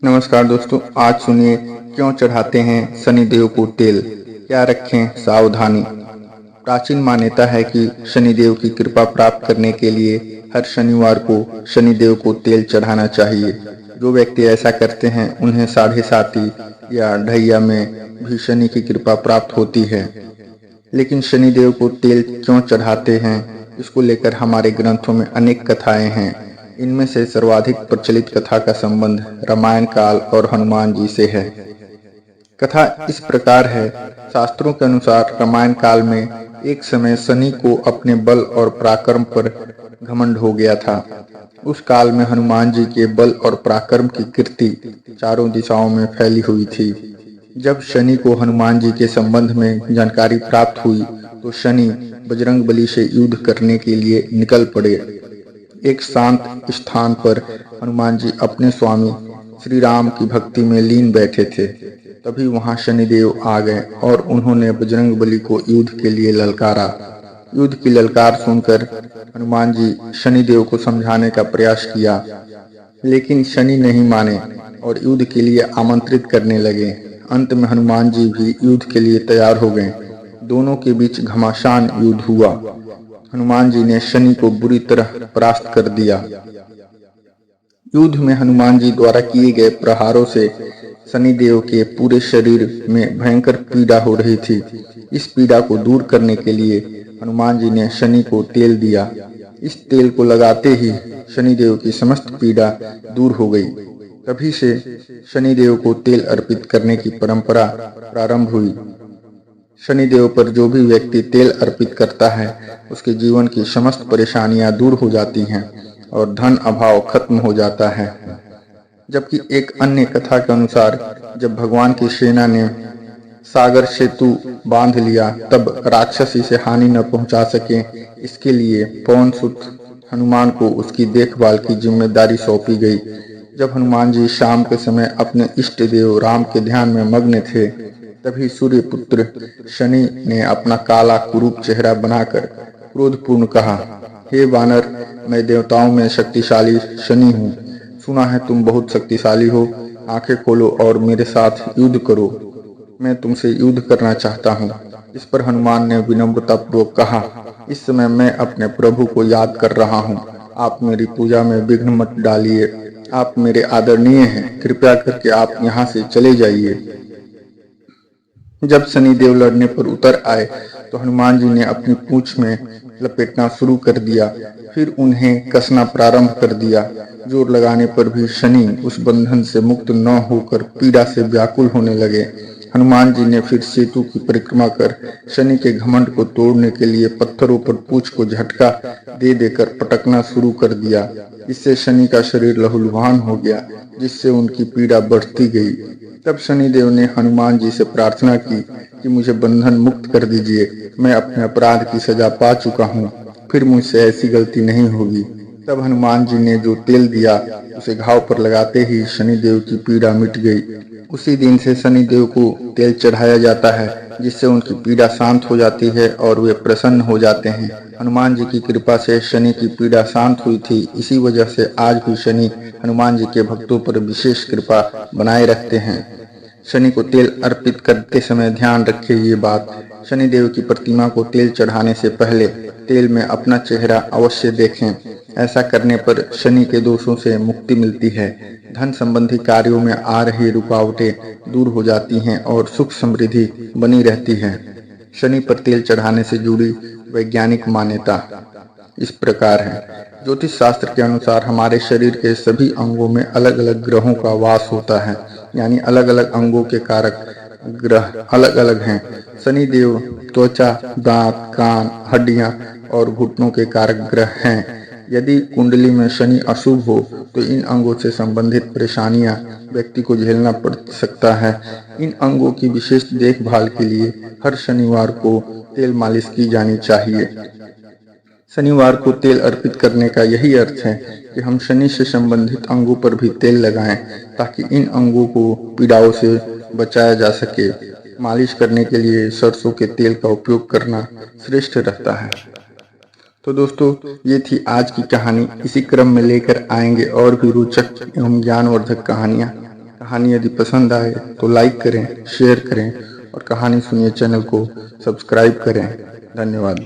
नमस्कार दोस्तों, आज सुनिए क्यों चढ़ाते हैं शनिदेव को तेल, क्या रखें सावधानी। प्राचीन मान्यता है कि शनिदेव की कृपा प्राप्त करने के लिए हर शनिवार को शनिदेव को तेल चढ़ाना चाहिए। जो व्यक्ति ऐसा करते हैं उन्हें साढ़े साती या ढैया में भी शनि की कृपा प्राप्त होती है। लेकिन शनिदेव को तेल क्यों चढ़ाते हैं, इसको लेकर हमारे ग्रंथों में अनेक कथाएं हैं। इनमें से सर्वाधिक प्रचलित कथा का संबंध रामायण काल और हनुमान जी से है। कथा इस प्रकार है। शास्त्रों के अनुसार रामायण काल में एक समय शनि को अपने बल और पराक्रम पर घमंड हो गया था। उस काल में हनुमान जी के बल और पराक्रम की कीर्ति चारों दिशाओं में फैली हुई थी। जब शनि को हनुमान जी के संबंध में जानकारी प्राप्त हुई तो शनि बजरंगबली से युद्ध करने के लिए निकल पड़े। एक शांत स्थान पर हनुमान जी अपने स्वामी श्री राम की भक्ति में लीन बैठे थे। तभी वहां शनिदेव आ गए और उन्होंने बजरंगबली को युद्ध के लिए ललकारा। युद्ध की ललकार सुनकर हनुमान जी शनिदेव को समझाने का प्रयास किया, लेकिन शनि नहीं माने और युद्ध के लिए आमंत्रित करने लगे। अंत में हनुमान जी भी युद्ध के लिए तैयार हो गए। दोनों के बीच घमासान युद्ध हुआ। हनुमान जी ने शनि को बुरी तरह परास्त कर दिया। युद्ध में हनुमान जी द्वारा किए गए प्रहारों से शनिदेव के पूरे शरीर में भयंकर पीड़ा हो रही थी। इस पीड़ा को दूर करने के लिए हनुमान जी ने शनि को तेल दिया। इस तेल को लगाते ही शनिदेव की समस्त पीड़ा दूर हो गई। तभी से शनिदेव को तेल अर्पित करने की परंपरा प्रारंभ हुई। शनिदेव पर जो भी व्यक्ति तेल अर्पित करता है उसके जीवन की समस्त परेशानियां दूर हो जाती हैं और धन अभाव खत्म हो जाता है। जबकि एक अन्य कथा के अनुसार जब भगवान की सेना ने सागर सेतु बांध लिया तब राक्षस इसे हानि न पहुंचा सके, इसके लिए पवन सुत हनुमान को उसकी देखभाल की जिम्मेदारी सौंपी गई। जब हनुमान जी शाम के समय अपने इष्ट देव राम के ध्यान में मग्न थे, तभी सूर्य पुत्र शनि ने अपना काला कुरूप चेहरा बनाकर क्रोधपूर्ण कहा, हे वानर, मैं देवताओं में शक्तिशाली शनि हूँ। सुना है तुम बहुत शक्तिशाली हो। आंखें खोलो और मेरे साथ युद्ध करो। मैं तुमसे युद्ध करना चाहता हूँ। इस पर हनुमान ने विनम्रतापूर्वक कहा, इस समय मैं अपने प्रभु को याद कर रहा हूँ। आप मेरी पूजा में विघ्न मत डालिए। आप मेरे आदरणीय हैं, कृपया करके आप यहाँ से चले जाइए। जब शनिदेव लड़ने पर उतर आए तो हनुमान जी ने अपनी पूंछ में लपेटना शुरू कर दिया, फिर उन्हें कसना प्रारंभ कर दिया। जोर लगाने पर भी शनि उस बंधन से मुक्त न होकर पीड़ा से व्याकुल होने लगे। हनुमान जी ने फिर सेतु की परिक्रमा कर शनि के घमंड को तोड़ने के लिए पत्थरों पर पूंछ को झटका दे देकर पटकना शुरू कर दिया। इससे शनि का शरीर लहूलुहान हो गया, जिससे उनकी पीड़ा बढ़ती गई। तब शनिदेव ने हनुमान जी से प्रार्थना की कि मुझे बंधन मुक्त कर दीजिए। मैं अपने अपराध की सजा पा चुका हूँ, फिर मुझसे ऐसी गलती नहीं होगी। तब हनुमान जी ने जो तेल दिया उसे घाव पर लगाते ही शनिदेव की पीड़ा मिट गई। उसी दिन से शनिदेव को तेल चढ़ाया जाता है, जिससे उनकी पीड़ा शांत हो जाती है और वे प्रसन्न हो जाते हैं। हनुमान जी की कृपा से शनि की पीड़ा शांत हुई थी। इसी वजह से आज भी शनि हनुमान जी के भक्तों पर विशेष कृपा बनाए रखते हैं। शनि को तेल अर्पित करते समय ध्यान रखें ये बात, शनिदेव की प्रतिमा को तेल चढ़ाने से पहले तेल में अपना चेहरा अवश्य देखें। ऐसा करने पर शनि के दोषों से मुक्ति मिलती है। धन संबंधी कार्यों में आ रही रुकावटें दूर हो जाती हैं और सुख समृद्धि बनी रहती है। शनि पर तेल चढ़ाने से जुड़ी वैज्ञानिक मान्यता इस प्रकार है। ज्योतिष शास्त्र के अनुसार हमारे शरीर के सभी अंगों में अलग अलग ग्रहों का वास होता है, यानी अलग अलग अंगों के कारक ग्रह अलग अलग हैं। शनि देव त्वचा, दांत, कान, हड्डियां और घुटनों के कारक ग्रह हैं। यदि कुंडली में शनि अशुभ हो तो इन अंगों से संबंधित परेशानियां व्यक्ति को झेलना पड़ सकता है। इन अंगों की विशेष देखभाल के लिए हर शनिवार को तेल मालिश की जानी चाहिए। शनिवार को तेल अर्पित करने का यही अर्थ है कि हम शनि से संबंधित अंगों पर भी तेल लगाएं, ताकि इन अंगों को पीड़ाओं से बचाया जा सके। मालिश करने के लिए सरसों के तेल का उपयोग करना श्रेष्ठ रहता है। तो दोस्तों, ये थी आज की कहानी। इसी क्रम में लेकर आएंगे और भी रोचक एवं ज्ञानवर्धक कहानियाँ। कहानी यदि पसंद आए तो लाइक करें, शेयर करें और कहानी सुनिए चैनल को सब्सक्राइब करें। धन्यवाद।